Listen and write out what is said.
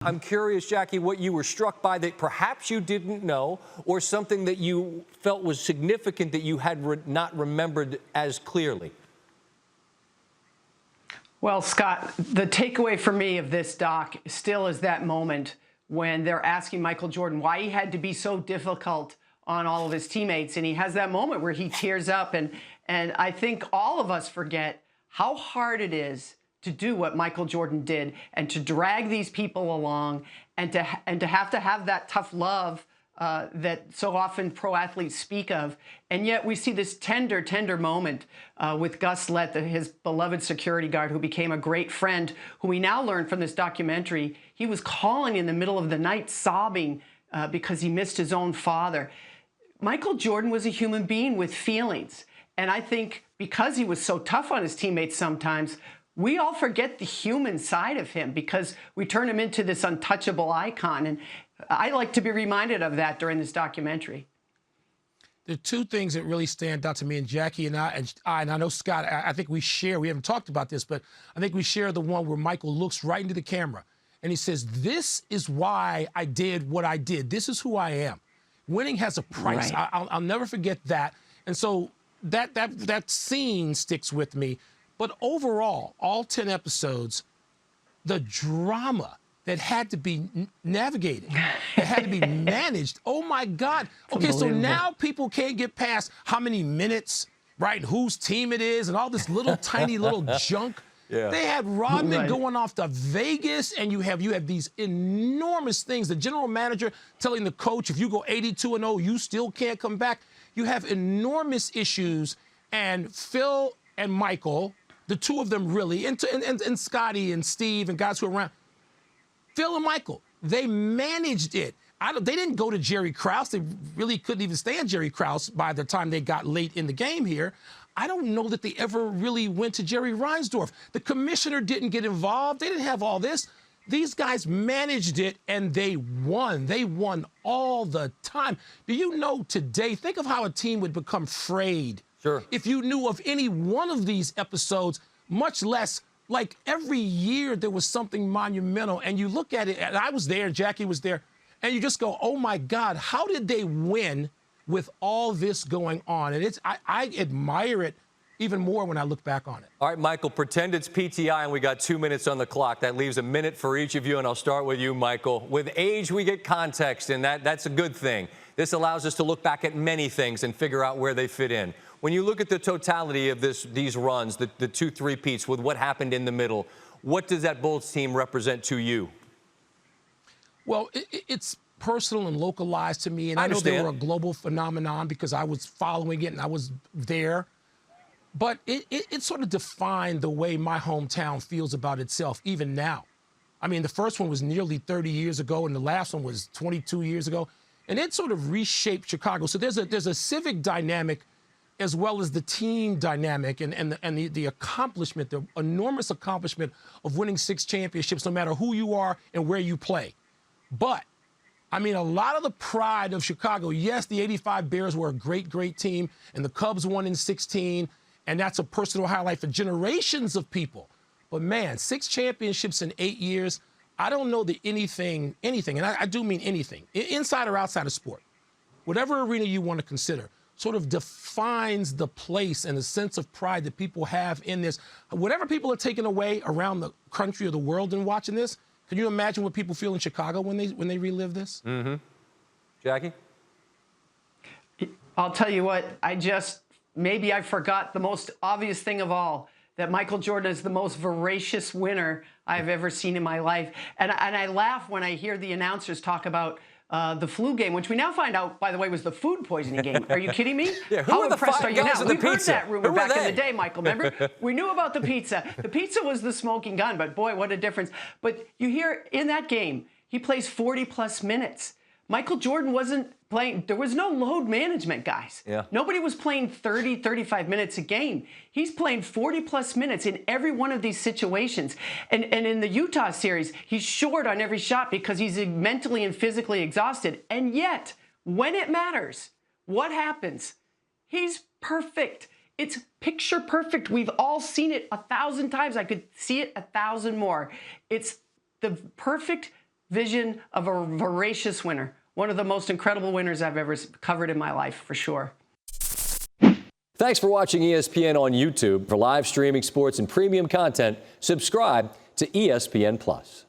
I'm curious, Jackie, what you were struck by that perhaps you didn't know, or something that you felt was significant that you had not remembered as clearly. Well, Scott, the takeaway for me of this doc still is that moment when they're asking Michael Jordan why he had to be so difficult on all of his teammates. And he has that moment where he tears up. And I think all of us forget how hard it is to do what Michael Jordan did and to drag these people along and to have that tough love that so often pro athletes speak of. And yet we see this tender moment with Gus Lett, his beloved security guard, who became a great friend, who we now learn from this documentary, he was calling in the middle of the night, sobbing because he missed his own father. Michael Jordan was a human being with feelings. And I think because he was so tough on his teammates sometimes, we all forget the human side of him because we turn him into this untouchable icon. And I like to be reminded of that during this documentary. There are two things that really stand out to me, and Jackie and I know Scott, I think we haven't talked about this, but I think we share the one where Michael looks right into the camera and he says, "This is why I did what I did. This is who I am." Winning has a price. Right. I'll never forget that. And so that scene sticks with me. But overall, all 10 episodes, the drama that had to be navigated, that had to be managed. Oh, my God. Okay, so now people can't get past how many minutes, right, whose team it is, and all this little tiny little junk. Yeah. They had Rodman going off to Vegas, and you have these enormous things. The general manager telling the coach, if you go 82-0, you still can't come back. You have enormous issues, and Phil and Michael, the two of them really, and Scottie and Steve and guys who are around, Phil and Michael, they managed it. They didn't go to Jerry Krause. They really couldn't even stand Jerry Krause by the time they got late in the game here. I don't know that they ever really went to Jerry Reinsdorf. The commissioner didn't get involved. They didn't have all this. These guys managed it, and they won. They won all the time. Do you know today, think of how a team would become frayed if you knew of any one of these episodes, much less like every year there was something monumental. And you look at it, and I was there, and Jackie was there, and you just go, oh, my God, how did they win with all this going on? And I admire it even more when I look back on it. All right, Michael, pretend it's PTI and we got 2 minutes on the clock. That leaves a minute for each of you, and I'll start with you, Michael. With age, we get context, and that's a good thing. This allows us to look back at many things and figure out where they fit in. When you look at the totality of these runs, the 2 3-peats with what happened in the middle, what does that Bulls team represent to you? Well, it's personal and localized to me, and I know they were a global phenomenon because I was following it and I was there. But it sort of defined the way my hometown feels about itself, even now. I mean, the first one was nearly 30 years ago, and the last one was 22 years ago. And it sort of reshaped Chicago. So there's a civic dynamic as well as the team dynamic and the accomplishment, the enormous accomplishment of winning 6 championships, no matter who you are and where you play. But I mean, a lot of the pride of Chicago, yes, the 85 Bears were a great, great team, and the Cubs won in 16, and that's a personal highlight for generations of people. But, man, 6 championships in 8 years, I don't know that anything, and I do mean anything, inside or outside of sport, whatever arena you want to consider, sort of defines the place and the sense of pride that people have in this. Whatever people are taking away around the country or the world in watching this, can you imagine what people feel in Chicago when they relive this? Mm-hmm. Jackie? I'll tell you what, maybe I forgot the most obvious thing of all, that Michael Jordan is the most voracious winner I've ever seen in my life. And I laugh when I hear the announcers talk about the flu game, which we now find out, by the way, was the food poisoning game. Are you kidding me? Yeah, How impressed are you now? We've heard that rumor back in the day, Michael, remember? We knew about the pizza. The pizza was the smoking gun, but boy, what a difference. But you hear in that game, he plays 40-plus minutes. Michael Jordan wasn't playing. There was no load management, guys. Yeah. Nobody was playing 30, 35 minutes a game. He's playing 40-plus minutes in every one of these situations. And in the Utah series, he's short on every shot because he's mentally and physically exhausted. And yet, when it matters, what happens? He's perfect. It's picture perfect. We've all seen it 1,000 times. I could see it 1,000 more. It's the perfect vision of a voracious winner. One of the most incredible winners I've ever covered in my life, for sure. Thanks for watching ESPN on YouTube. For live streaming sports and premium content, subscribe to ESPN+.